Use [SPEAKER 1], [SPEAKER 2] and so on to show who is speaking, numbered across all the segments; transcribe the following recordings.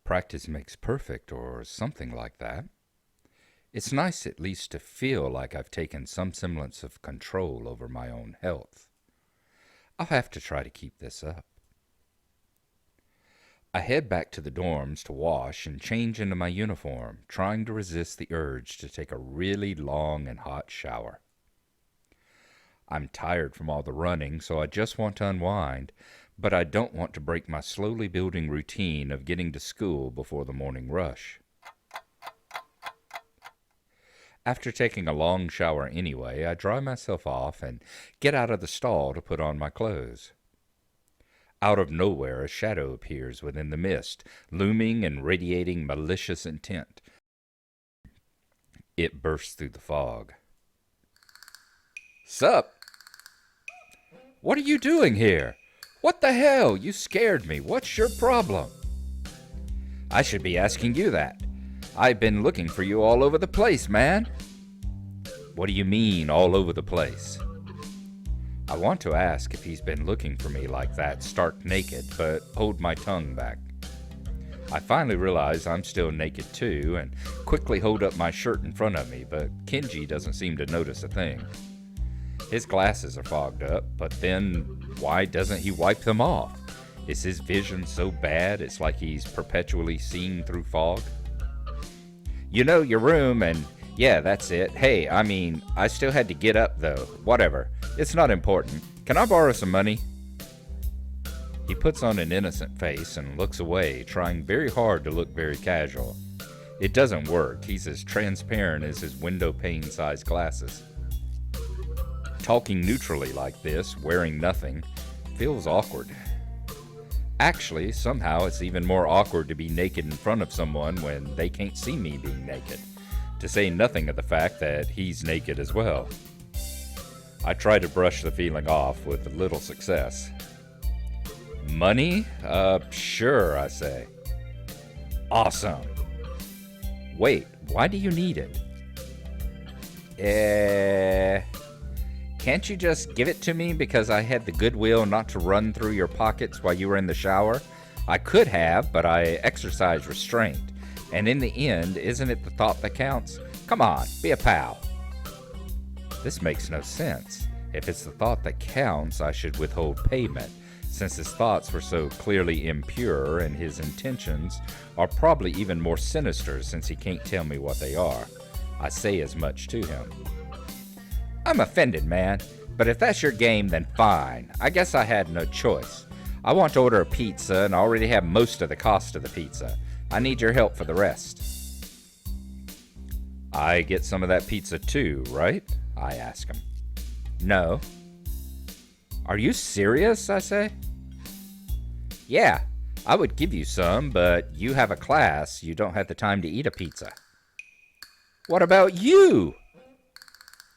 [SPEAKER 1] Practice makes perfect, or something like that. It's nice at least to feel like I've taken some semblance of control over my own health. I'll have to try to keep this up. I head back to the dorms to wash and change into my uniform, trying to resist the urge to take a really long and hot shower. I'm tired from all the running, so I just want to unwind, but I don't want to break my slowly building routine of getting to school before the morning rush. After taking a long shower anyway, I dry myself off and get out of the stall to put on my clothes. Out of nowhere, a shadow appears within the mist, looming and radiating malicious intent. It bursts through the fog. Sup? What are you doing here? What the hell? You scared me. What's your problem? I should be asking you that. I've been looking for you all over the place, man. What do you mean, all over the place? I want to ask if he's been looking for me like that, stark naked, but hold my tongue back. I finally realize I'm still naked too, and quickly hold up my shirt in front of me, but Kenji doesn't seem to notice a thing. His glasses are fogged up, but then why doesn't he wipe them off? Is his vision so bad it's like he's perpetually seeing through fog? You know your room, and yeah, that's it. Hey, I still had to get up though. Whatever. It's not important. Can I borrow some money? He puts on an innocent face and looks away, trying very hard to look very casual. It doesn't work. He's as transparent as his window pane-sized glasses. Talking neutrally like this, wearing nothing, feels awkward. Actually, somehow it's even more awkward to be naked in front of someone when they can't see me being naked, to say nothing of the fact that he's naked as well. I try to brush the feeling off with little success. Money? Sure, I say. Awesome. Wait, why do you need it? Can't you just give it to me because I had the goodwill not to run through your pockets while you were in the shower? I could have, but I exercised restraint. And in the end, isn't it the thought that counts? Come on, be a pal. This makes no sense. If it's the thought that counts, I should withhold payment, since his thoughts were so clearly impure and his intentions are probably even more sinister since he can't tell me what they are. I say as much to him. I'm offended, man, but if that's your game, then fine. I guess I had no choice. I want to order a pizza and I already have most of the cost of the pizza. I need your help for the rest. I get some of that pizza too, right? I ask him. No. Are you serious? I say. Yeah, I would give you some, but you have a class. You don't have the time to eat a pizza. What about you?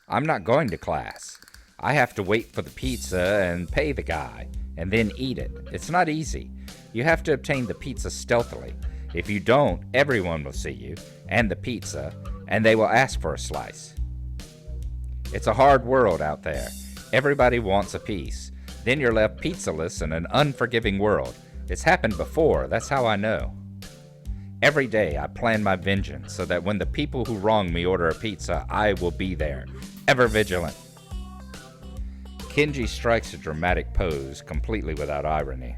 [SPEAKER 1] I'm not going to class. I have to wait for the pizza and pay the guy, and then eat it. It's not easy. You have to obtain the pizza stealthily. If you don't, everyone will see you, and the pizza, and they will ask for a slice. It's a hard world out there. Everybody wants a piece. Then you're left pizzaless in an unforgiving world. It's happened before, that's how I know. Every day I plan my vengeance so that when the people who wrong me order a pizza, I will be there, ever vigilant. Kenji strikes a dramatic pose, completely without irony.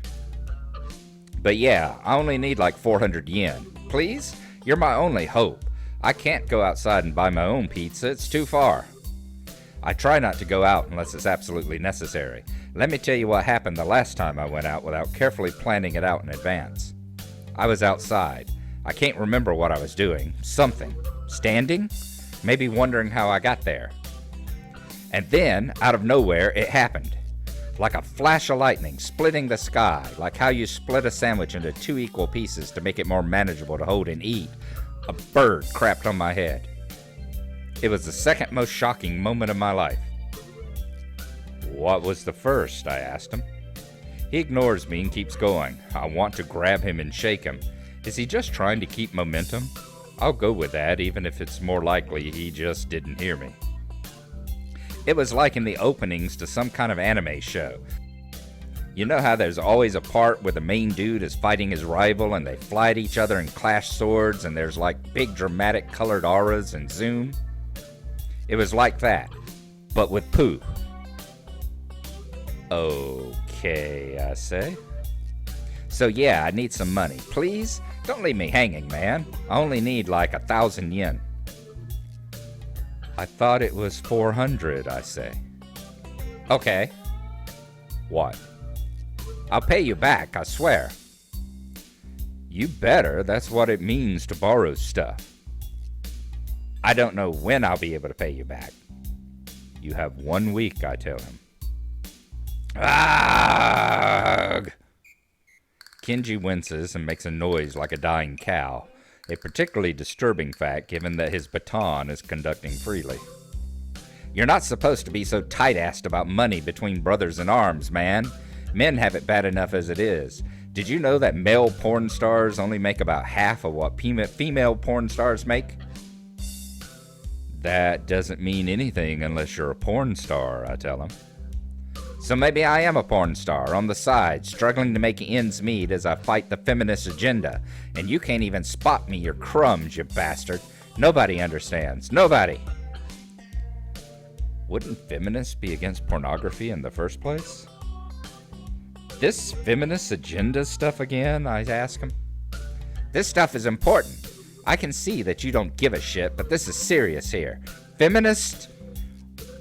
[SPEAKER 1] But yeah, I only need like 400 yen. Please? You're my only hope. I can't go outside and buy my own pizza, it's too far. I try not to go out unless it's absolutely necessary. Let me tell you what happened the last time I went out without carefully planning it out in advance. I was outside. I can't remember what I was doing. Something. Standing? Maybe wondering how I got there. And then, out of nowhere, it happened. Like a flash of lightning, splitting the sky, like how you split a sandwich into 2 equal pieces to make it more manageable to hold and eat. A bird crapped on my head. It was the second most shocking moment of my life. What was the first? I asked him. He ignores me and keeps going. I want to grab him and shake him. Is he just trying to keep momentum? I'll go with that, even if it's more likely he just didn't hear me. It was like in the openings to some kind of anime show. You know how there's always a part where the main dude is fighting his rival and they fly at each other and clash swords and there's like big dramatic colored auras and zoom? It was like that, but with poo. Okay, I say. So yeah, I need some money. Please, don't leave me hanging, man. I only need like 1,000 yen. I thought it was 400, I say. Okay. What? I'll pay you back, I swear. You better. That's what it means to borrow stuff. I don't know when I'll be able to pay you back. You have 1 week, I tell him. Ugh! Kenji winces and makes a noise like a dying cow, a particularly disturbing fact given that his baton is conducting freely. You're not supposed to be so tight-assed about money between brothers in arms, man. Men have it bad enough as it is. Did you know that male porn stars only make about half of what female porn stars make? That doesn't mean anything unless you're a porn star, I tell him. So maybe I am a porn star on the side, struggling to make ends meet as I fight the feminist agenda, and you can't even spot me your crumbs, you bastard. Nobody understands. Nobody. Wouldn't feminists be against pornography in the first place? This feminist agenda stuff again, I ask him. This stuff is important. I can see that you don't give a shit, but this is serious here. Feminists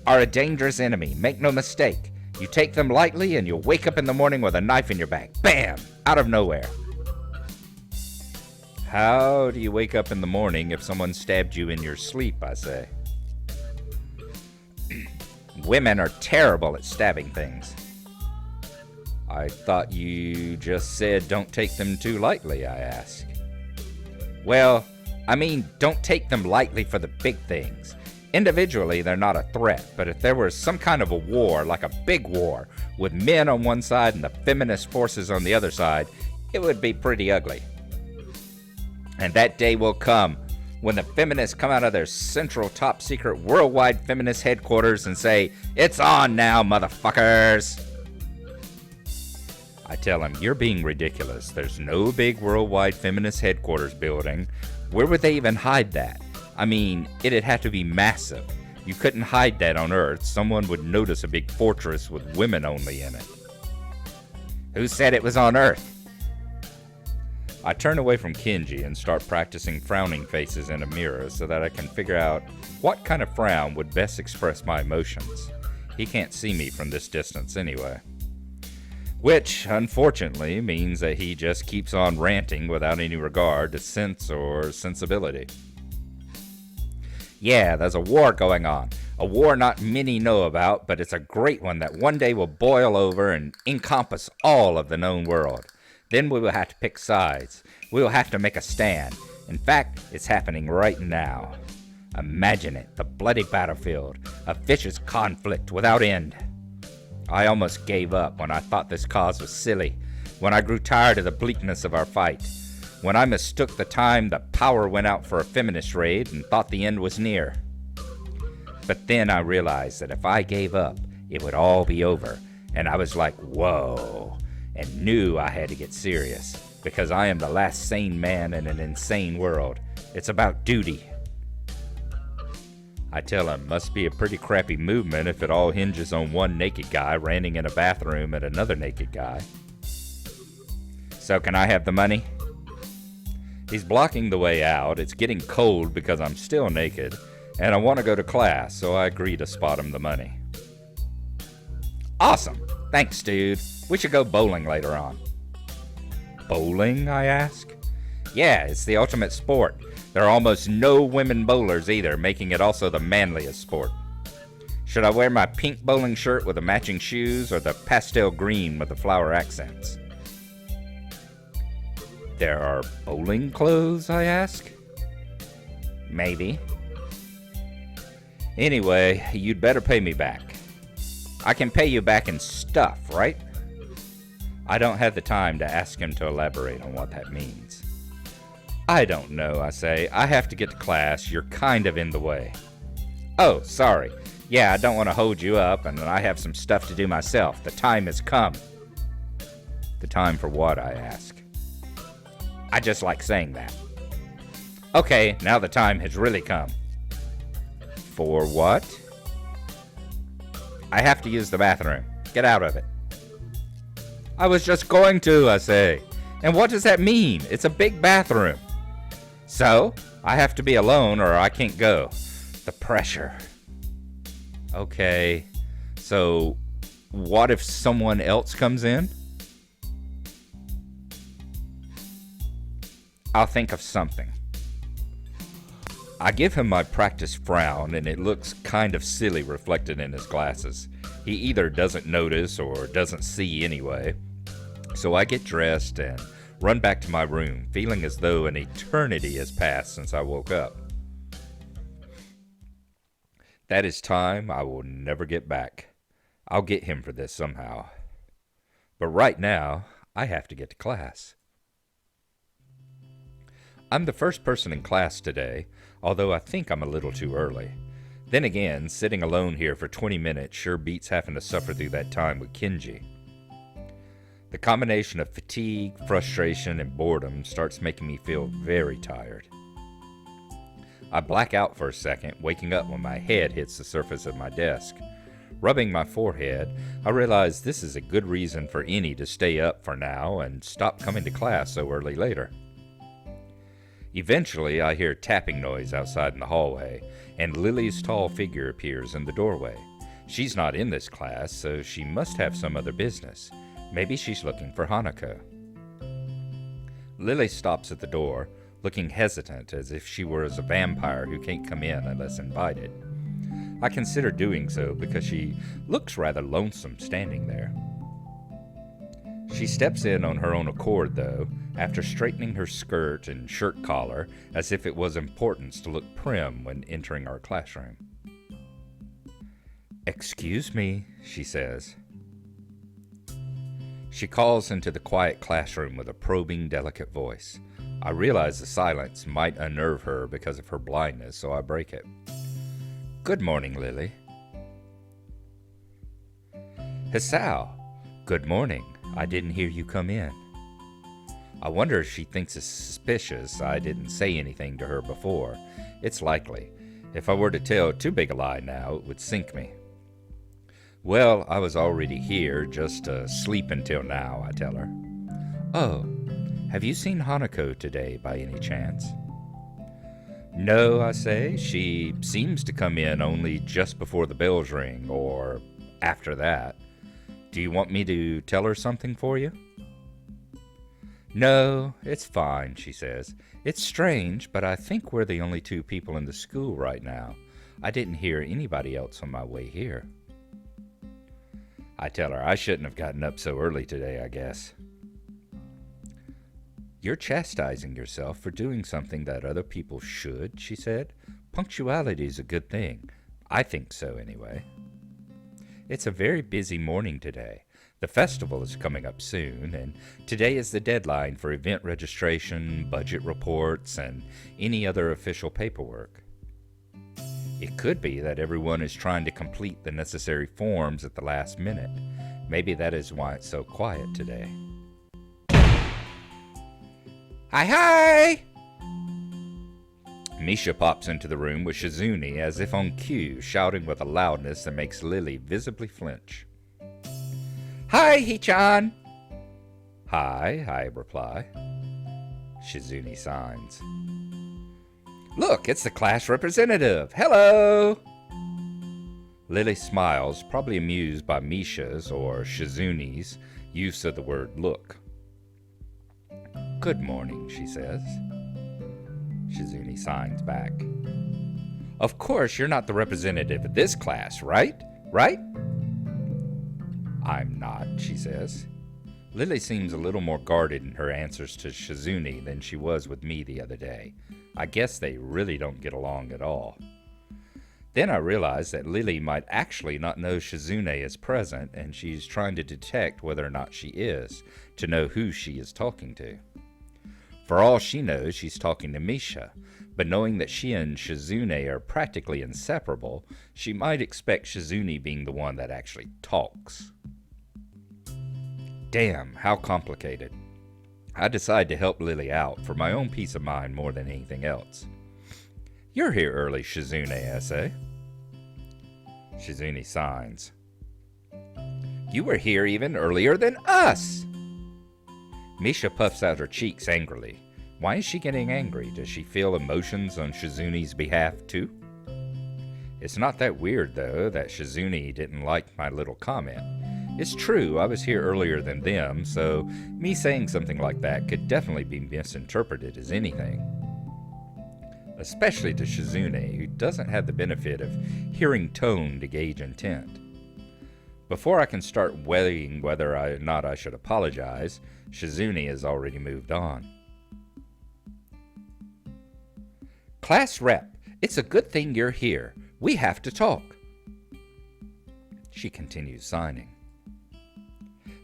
[SPEAKER 1] are a dangerous enemy, make no mistake. You take them lightly and you'll wake up in the morning with a knife in your back. Bam! Out of nowhere. How do you wake up in the morning if someone stabbed you in your sleep, I say? Women are terrible at stabbing things. I thought you just said don't take them too lightly, I ask. Well, I mean, don't take them lightly for the big things. Individually, they're not a threat, but if there was some kind of a war, like a big war, with men on one side and the feminist forces on the other side, it would be pretty ugly. And that day will come when the feminists come out of their central top secret worldwide feminist headquarters and say, "It's on now, motherfuckers!" I tell him, you're being ridiculous. There's no big worldwide feminist headquarters building. Where would they even hide that? I mean, it'd have to be massive. You couldn't hide that on Earth. Someone would notice a big fortress with women only in it. Who said it was on Earth? I turn away from Kenji and start practicing frowning faces in a mirror so that I can figure out what kind of frown would best express my emotions. He can't see me from this distance anyway. Which, unfortunately, means that he just keeps on ranting without any regard to sense or sensibility. Yeah, there's a war going on. A war not many know about, but it's a great one that one day will boil over and encompass all of the known world. Then we will have to pick sides. We will have to make a stand. In fact, it's happening right now. Imagine it, the bloody battlefield, a vicious conflict without end. I almost gave up when I thought this cause was silly, when I grew tired of the bleakness of our fight, when I mistook the time the power went out for a feminist raid and thought the end was near. But then I realized that if I gave up, it would all be over, and I was like, whoa, and knew I had to get serious, because I am the last sane man in an insane world. It's about duty. I tell him, must be a pretty crappy movement if it all hinges on one naked guy ranting in a bathroom at another naked guy. So can I have the money? He's blocking the way out. It's getting cold because I'm still naked, and I want to go to class, so I agree to spot him the money. Awesome! Thanks, dude. We should go bowling later on. Bowling, I ask? Yeah, it's the ultimate sport. There are almost no women bowlers either, making it also the manliest sport. Should I wear my pink bowling shirt with the matching shoes or the pastel green with the flower accents? There are bowling clothes, I ask? Maybe. Anyway, you'd better pay me back. I can pay you back in stuff, right? I don't have the time to ask him to elaborate on what that means. I don't know, I say. I have to get to class. You're kind of in the way. Oh, sorry. Yeah, I don't want to hold you up, and I have some stuff to do myself. The time has come. The time for what, I ask. I just like saying that. Okay, now the time has really come. For what? I have to use the bathroom. Get out of it. I was just going to, I say. And what does that mean? It's a big bathroom. So, I have to be alone or I can't go. The pressure. Okay, so what if someone else comes in? I'll think of something. I give him my practice frown, and it looks kind of silly reflected in his glasses. He either doesn't notice or doesn't see anyway. So I get dressed and run back to my room, feeling as though an eternity has passed since I woke up. That is time I will never get back. I'll get him for this somehow. But right now, I have to get to class. I'm the first person in class today, although I think I'm a little too early. Then again, sitting alone here for 20 minutes sure beats having to suffer through that time with Kenji. The combination of fatigue, frustration, and boredom starts making me feel very tired. I black out for a second, waking up when my head hits the surface of my desk. Rubbing my forehead, I realize this is a good reason for any to stay up for now and stop coming to class so early later. Eventually, I hear tapping noise outside in the hallway, and Lily's tall figure appears in the doorway. She's not in this class, so she must have some other business. Maybe she's looking for Hanako. Lily stops at the door, looking hesitant as if she were a vampire who can't come in unless invited. I consider doing so because she looks rather lonesome standing there. She steps in on her own accord, though, after straightening her skirt and shirt collar as if it was importance to look prim when entering our classroom. "Excuse me," she says. She calls into the quiet classroom with a probing, delicate voice. I realize the silence might unnerve her because of her blindness, so I break it. "Good morning, Lily." "Hisao, good morning. I didn't hear you come in." I wonder if she thinks it's suspicious I didn't say anything to her before. It's likely. If I were to tell too big a lie now, it would sink me. "Well, I was already here, just asleep until now," I tell her. "Oh, have you seen Hanako today by any chance?" "No," I say. "She seems to come in only just before the bells ring, or after that. Do you want me to tell her something for you?" "No, it's fine," she says. "It's strange, but I think we're the only two people in the school right now. I didn't hear anybody else on my way here." I tell her I shouldn't have gotten up so early today, I guess. "You're chastising yourself for doing something that other people should," she said. "Punctuality's a good thing. I think so, anyway." It's a very busy morning today. The festival is coming up soon, and today is the deadline for event registration, budget reports, and any other official paperwork. It could be that everyone is trying to complete the necessary forms at the last minute. Maybe that is why it's so quiet today. Hi! Misha pops into the room with Shizune as if on cue, shouting with a loudness that makes Lily visibly flinch. "Hi, Hichan!" "Hi," I reply. Shizune signs. "Look, it's the class representative! Hello!" Lily smiles, probably amused by Misha's or Shizune's use of the word look. "Good morning," she says. Shizune signs back. "Of course, you're not the representative of this class, right? Right?" "I'm not," she says. Lily seems a little more guarded in her answers to Shizune than she was with me the other day. I guess they really don't get along at all. Then I realize that Lily might actually not know Shizune is present, and she's trying to detect whether or not she is, to know who she is talking to. For all she knows, she's talking to Misha, but knowing that she and Shizune are practically inseparable, she might expect Shizune being the one that actually talks. Damn, how complicated. I decide to help Lily out for my own peace of mind more than anything else. You're here early, Shizune, I say. Shizune signs. You were here even earlier than us! Misha puffs out her cheeks angrily. Why is she getting angry? Does she feel emotions on Shizune's behalf too? It's not that weird, though, that Shizune didn't like my little comment. It's true, I was here earlier than them, so me saying something like that could definitely be misinterpreted as anything. Especially to Shizune, who doesn't have the benefit of hearing tone to gauge intent. Before I can start weighing whether or not I should apologize, Shizune has already moved on. Class rep, it's a good thing you're here. We have to talk. She continues signing.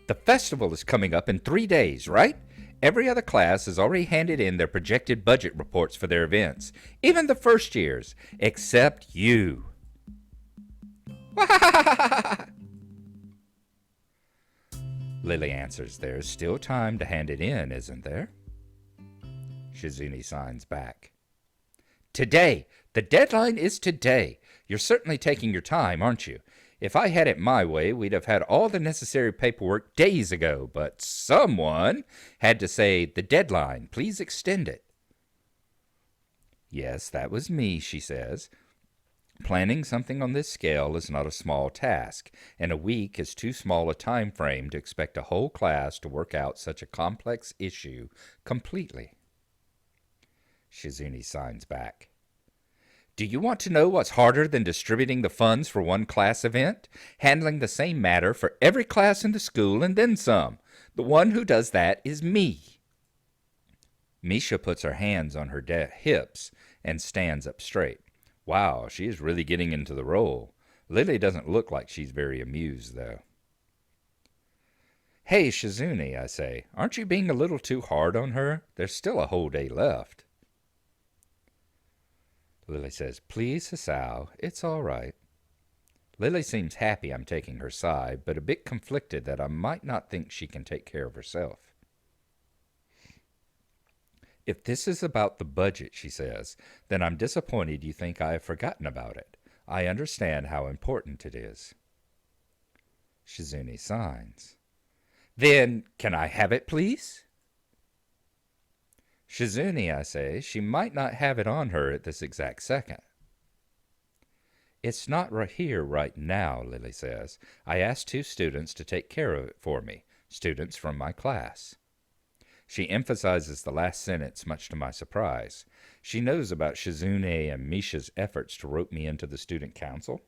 [SPEAKER 1] The festival is coming up in 3 days, right? Every other class has already handed in their projected budget reports for their events, even the first years, except you. Lily answers, there's still time to hand it in, isn't there? Shizune signs back. Today! The deadline is today! You're certainly taking your time, aren't you? If I had it my way, we'd have had all the necessary paperwork days ago, but someone had to say, the deadline, please extend it. Yes, that was me, she says. Planning something on this scale is not a small task, and a week is too small a time frame to expect a whole class to work out such a complex issue completely. Shizune signs back. Do you want to know what's harder than distributing the funds for one class event? Handling the same matter for every class in the school and then some. The one who does that is me. Misha puts her hands on her hips and stands up straight. Wow, she is really getting into the role. Lily doesn't look like she's very amused, though. Hey, Shizune, I say, aren't you being a little too hard on her? There's still a whole day left. Lily says, please, Hisao, it's all right. Lily seems happy I'm taking her side, but a bit conflicted that I might not think she can take care of herself. If this is about the budget, she says, then I'm disappointed you think I have forgotten about it. I understand how important it is. Shizune signs. Then, can I have it, please? Shizune, I say, she might not have it on her at this exact second. It's not right here right now, Lily says. I asked 2 students to take care of it for me, students from my class. She emphasizes the last sentence, much to my surprise. She knows about Shizune and Misha's efforts to rope me into the student council.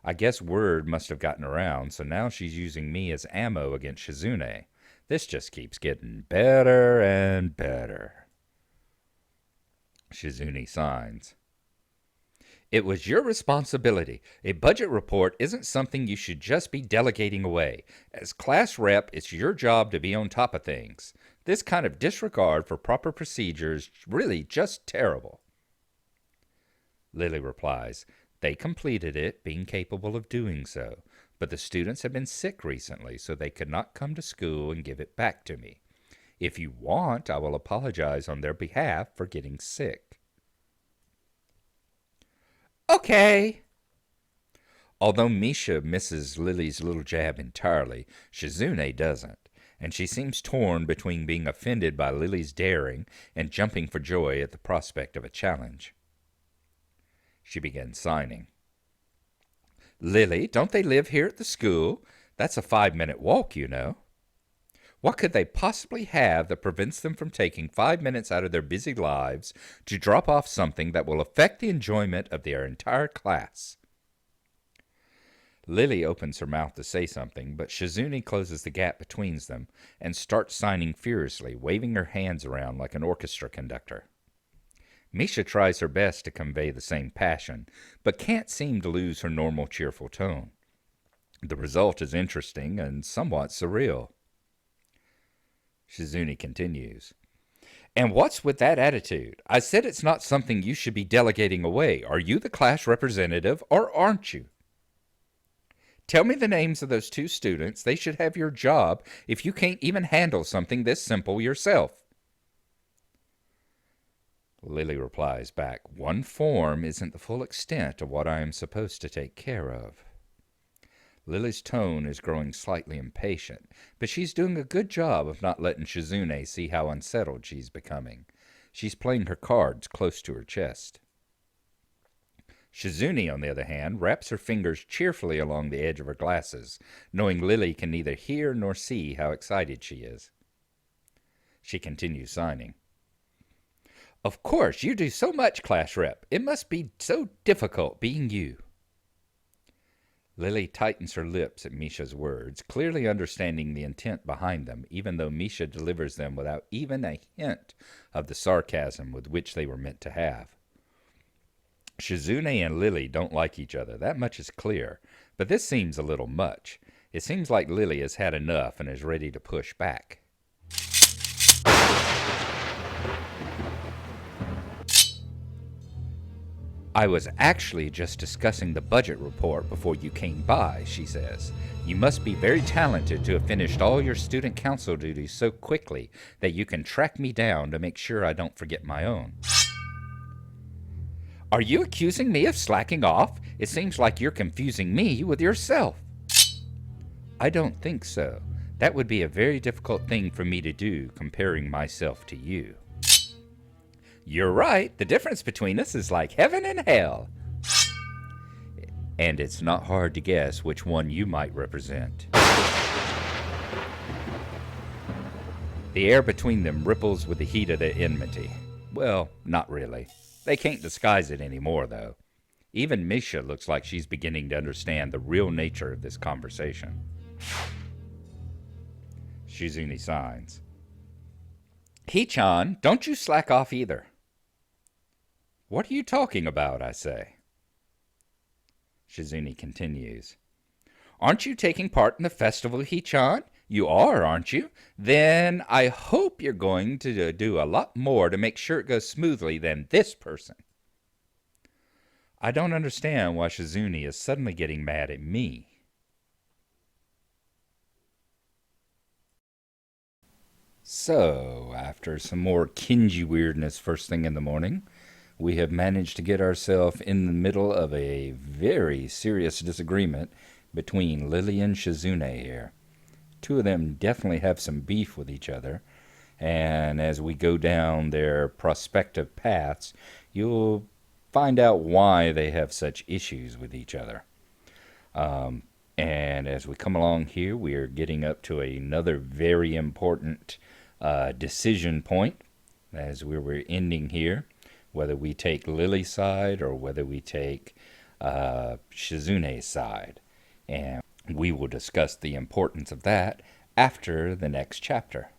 [SPEAKER 1] I guess word must have gotten around, so now she's using me as ammo against Shizune. This just keeps getting better and better. Shizune signs. It was your responsibility. A budget report isn't something you should just be delegating away. As class rep, it's your job to be on top of things. This kind of disregard for proper procedure is really just terrible. Lily replies, they completed it, being capable of doing so, but the students have been sick recently, so they could not come to school and give it back to me. If you want, I will apologize on their behalf for getting sick. Okay. Although Misha misses Lily's little jab entirely, Shizune doesn't, and she seems torn between being offended by Lily's daring and jumping for joy at the prospect of a challenge. She begins signing. Lily, don't they live here at the school? That's a 5-minute walk, you know. What could they possibly have that prevents them from taking 5 minutes out of their busy lives to drop off something that will affect the enjoyment of their entire class? Lily opens her mouth to say something, but Shizune closes the gap between them and starts signing furiously, waving her hands around like an orchestra conductor. Misha tries her best to convey the same passion, but can't seem to lose her normal cheerful tone. The result is interesting and somewhat surreal. Shizune continues. And what's with that attitude? I said it's not something you should be delegating away. Are you the class representative or aren't you? Tell me the names of those two students. They should have your job if you can't even handle something this simple yourself. Lily replies back, one form isn't the full extent of what I am supposed to take care of. Lily's tone is growing slightly impatient, but she's doing a good job of not letting Shizune see how unsettled she's becoming. She's playing her cards close to her chest. Shizune, on the other hand, wraps her fingers cheerfully along the edge of her glasses, knowing Lily can neither hear nor see how excited she is. She continues signing. Of course, you do so much, class rep. It must be so difficult being you. Lily tightens her lips at Misha's words, clearly understanding the intent behind them, even though Misha delivers them without even a hint of the sarcasm with which they were meant to have. Shizune and Lily don't like each other, that much is clear, but this seems a little much. It seems like Lily has had enough and is ready to push back. I was actually just discussing the budget report before you came by, she says. You must be very talented to have finished all your student council duties so quickly that you can track me down to make sure I don't forget my own. Are you accusing me of slacking off? It seems like you're confusing me with yourself. I don't think so. That would be a very difficult thing for me to do, comparing myself to you. You're right. The difference between us is like heaven and hell. And it's not hard to guess which one you might represent. The air between them ripples with the heat of their enmity. Well, not really. They can't disguise it anymore, though. Even Misha looks like she's beginning to understand the real nature of this conversation. Shizune signs. Hee-chan, don't you slack off either. What are you talking about, I say? Shizune continues. Aren't you taking part in the festival, Hee-chan? You are, aren't you? Then I hope you're going to do a lot more to make sure it goes smoothly than this person. I don't understand why Shizune is suddenly getting mad at me. So, after some more Kinji weirdness first thing in the morning, we have managed to get ourselves in the middle of a very serious disagreement between Lily and Shizune here. Two of them definitely have some beef with each other, and as we go down their prospective paths, you'll find out why they have such issues with each other. And as we come along here, we are getting up to another very important decision point as we were ending here, whether we take Lily's side or whether we take Shizune's side. And we will discuss the importance of that after the next chapter.